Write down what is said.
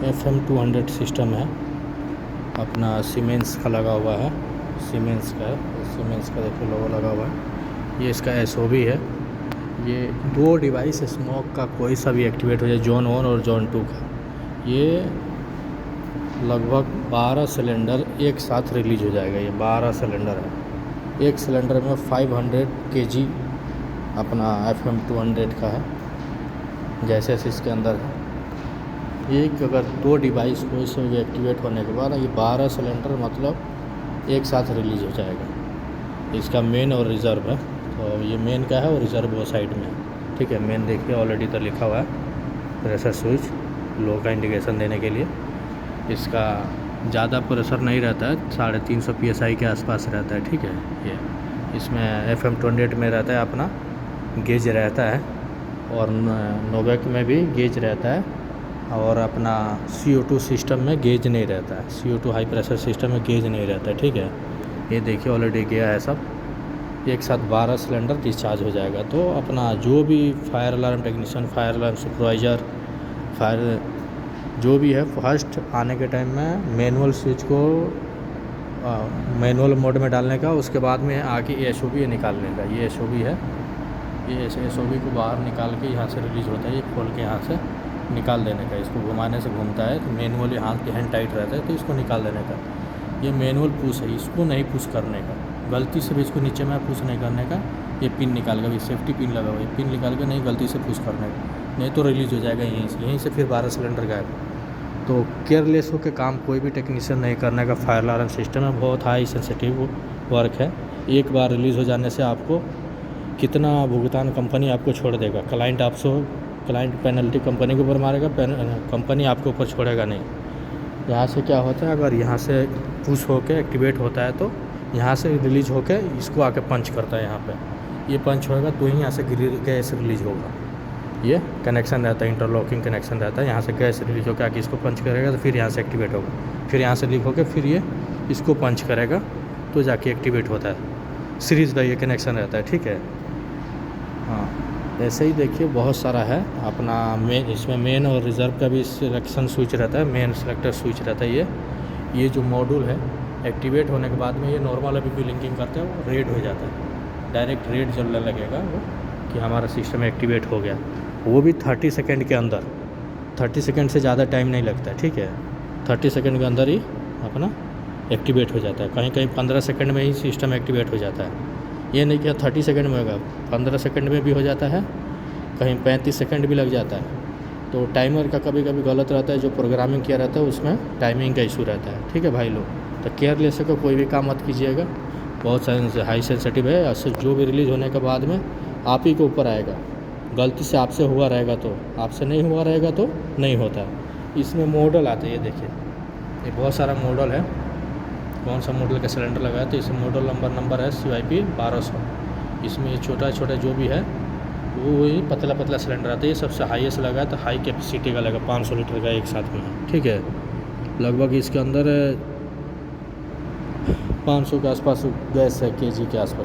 FM200 system है, अपना siemens का लगा हुआ है, सीमेंस का देखो लोगो लगा हुआ है। ये इसका SOB है। ये 2 डिवाइस स्मोक का कोई सा भी एक्टिवेट हो जाए, जोन 1 और जोन 2 का, ये लगभग 12 सिलेंडर एक साथ रिलीज हो जाएगा। ये 12 सिलेंडर है, एक सिलेंडर में 500 kg अपना FM200 का है, जैसे इसके अंदर है। एक अगर 2 डिवाइस को इसमें भी एक्टिवेट होने के बाद ये 12 सिलेंडर मतलब एक साथ रिलीज हो जाएगा। इसका मेन और रिज़र्व है, तो ये मेन का है और रिज़र्व वो साइड में है। ठीक है, मेन देखिए ऑलरेडी तो लिखा हुआ है प्रेशर स्विच, लो का इंडिकेशन देने के लिए। इसका ज़्यादा प्रेशर नहीं रहता है, 350 PSI के आसपास रहता है। ठीक है, ये इसमें FM200 में रहता है अपना गेज रहता है, और नोवेक में भी गेज रहता है, और अपना CO2 सिस्टम में गेज नहीं रहता है। CO2 हाई प्रेशर सिस्टम में गेज नहीं रहता है। ठीक है, ये देखिए ऑलरेडी गया है सब, एक साथ 12 सिलेंडर डिस्चार्ज हो जाएगा। तो अपना जो भी fire alarm technician, fire alarm supervisor, fire जो भी है, फर्स्ट आने के टाइम में मैनुअल स्विच को मैनुअल मोड में डालने का, उसके बाद में आके SOB निकालने का। ये SOB है, ये SOB को बाहर निकाल के यहाँ से रिलीज़ होता है, ये खोल के यहाँ से निकाल देने का। इसको घुमाने से घूमता है, तो मैनुअली हाथ के हैंड टाइट रहता है, तो इसको निकाल देने का। ये मैनुअल पुश है, इसको नहीं पुश करने का, गलती से भी इसको नीचे में पुश नहीं करने का। ये पिन निकाल के, सेफ्टी पिन लगा हुआ है, पिन निकाल के नहीं गलती से पुश करने का, नहीं तो रिलीज़ हो जाएगा यहीं से फिर 12 सिलेंडर गायब। तो केयरलेस होकर काम कोई भी टेक्नीशियन नहीं करने का फायर अलार्म सिस्टम है, बहुत हाई सेंसिटिव वर्क है। एक बार रिलीज़ हो जाने से आपको कितना भुगतान कंपनी आपको छोड़ देगा, क्लाइंट पेनल्टी कंपनी के ऊपर मारेगा, कंपनी आपके ऊपर छोड़ेगा नहीं। यहाँ से क्या होता है, अगर यहाँ से पुश होके एक्टिवेट होता है तो यहाँ से रिलीज होके इसको आके पंच करता है। यहाँ पे ये पंच होगा तो ही यहाँ से गैस रिलीज होगा। ये कनेक्शन रहता है, इंटरलॉकिंग कनेक्शन रहता है, यहाँ से गैस रिलीज होकर आके इसको पंच करेगा, तो फिर यहाँ से एक्टिवेट होगा, फिर यहाँ से लीक होकर फिर ये इसको पंच करेगा तो जाके एक्टिवेट होता है। सीरीज़ का ये कनेक्शन रहता है। ठीक है, हाँ, ऐसे ही देखिए बहुत सारा है अपना मेन। इसमें मेन और रिज़र्व का भी सिलेक्शन स्विच रहता है, मेन सेलेक्टर स्विच रहता है। ये जो मॉड्यूल है एक्टिवेट होने के बाद में ये नॉर्मल अभी भी लिंकिंग करते हैं, वो रेड हो जाता है, डायरेक्ट रेड जलने लगेगा वो कि हमारा सिस्टम एक्टिवेट हो गया। वो भी 30 सेकेंड के अंदर, 30 सेकेंड से ज़्यादा टाइम नहीं लगता है। ठीक है, 30 सेकेंड के अंदर ही अपना एक्टिवेट हो जाता है। कहीं कहीं 15 सेकेंड में ही सिस्टम एक्टिवेट हो जाता है। ये नहीं कि 30 सेकेंड में होगा, 15 सेकेंड में भी हो जाता है, कहीं 35 सेकेंड भी लग जाता है। तो टाइमर का कभी कभी गलत रहता है, जो प्रोग्रामिंग किया रहता है उसमें टाइमिंग का इशू रहता है। ठीक है भाई लोग, तो केयरलेस होकर कोई भी काम मत कीजिएगा, बहुत हाई सेंसिटिव है। जो भी रिलीज़ होने के बाद में आप ही के ऊपर आएगा, गलती से आपसे हुआ रहेगा तो, आपसे नहीं हुआ रहेगा तो नहीं होता। इसमें मॉडल आते हैं, ये देखिए, ये बहुत सारा मॉडल है, कौन सा मॉडल का सिलेंडर लगाया, तो इसमें मॉडल नंबर है CYP 1200। इसमें ये छोटा छोटा जो भी है वो ही पतला सिलेंडर आता है। ये सबसे हाईएस्ट लगा है, तो हाई कैपेसिटी का लगा, 500 लीटर का एक साथ में है। ठीक है, लगभग इसके अंदर 500 के आसपास गैस है, kg के आसपास।